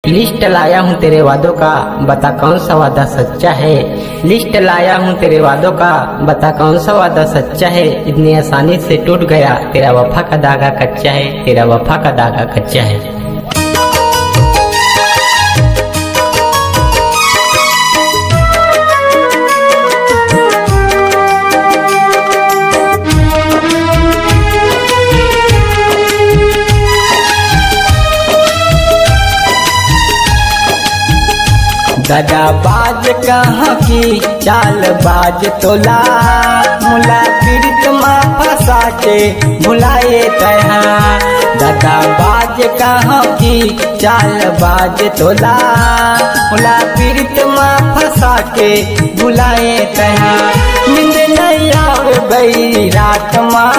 List लाया हूँ तेरे वादों का, बता कौन सा वादा सच्चा है। लिस्ट लाया हूँ तेरे वादों का, बता कौन सा वादा सच्चा है। इतनी आसानी से टूट गया तेरा वफा का धागा कच्चा है, तेरा वफा का धागा कच्चा है। दादा बाज कहाँ की चाल बाज तोला, मुला पीड़ित माँ फंसा के भुलाए तहा। दादा बाज कहाँ की चाल बाज तोला, मुला पीड़ित माँ फंसा के भुलाए तहा। नींद नहीं आवे बई रात माँ,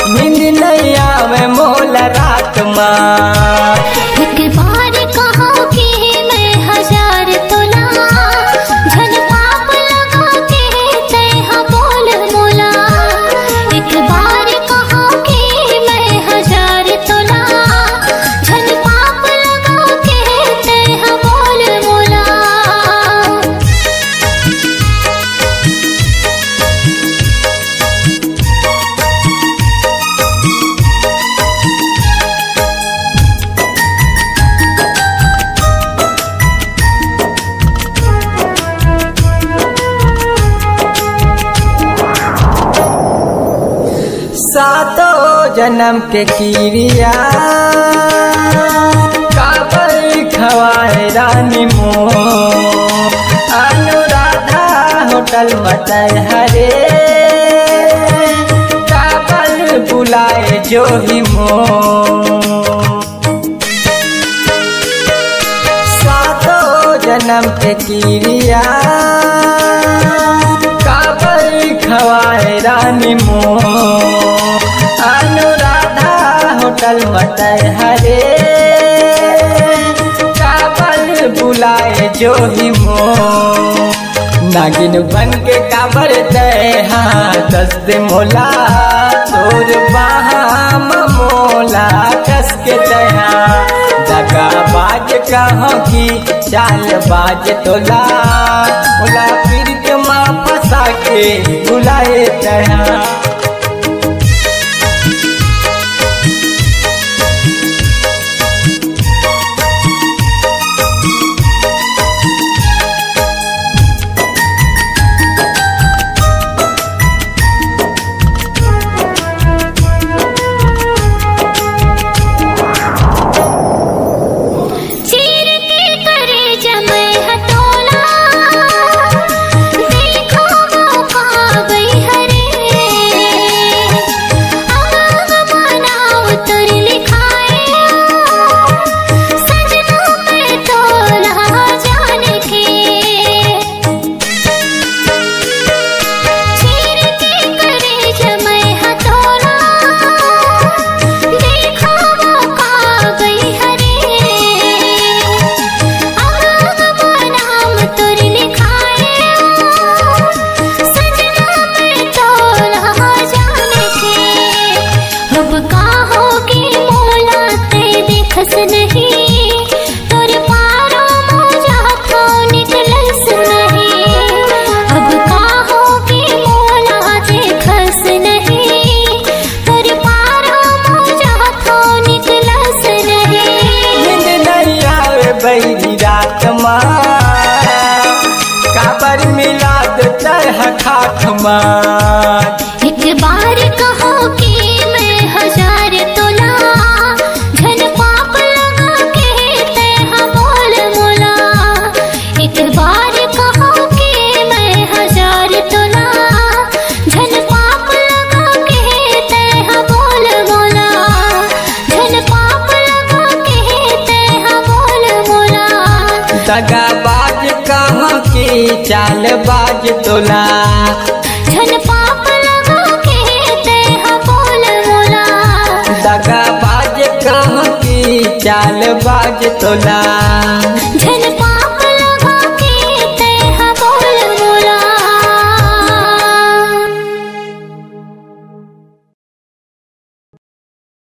नींद नहीं आवे मोल रात माँ। एक बार कहाँ की सातों जन्म के किरिया काबर खवाए रानी मो। अनुराधा होटल मटल हरे काबर बुलाए जो ही मो। सातों जन्म के किरिया काबर खवाए रानी मो। अनुराधा होटल मटल हरे काबर बुलाए जो ही मो। नागिन बन के काबर दे हाँ दस्त मोला, तोर बाहा मोला कस के दया। दगा बाज कहाँ की चाल बाज तोला, मोला पीड़ित माँ फंसा के बुलाए दया। काबर मिला देता है खाक मार। एक बार कहो कि मैं हजार तोला, झन पाप लगा के तेहा बोल मोला। एक बार कहो कि मैं हजार तोला, झन पाप लगा के तेहा बोल मोला। झन पाप लगा के तेहा बोल मोला। दगा बाज कहाँ की चाल बाज तोला, झन पाप लगा के तेहा बोल मोला। दगा बाज कहाँ की चाल बाज तोला, झन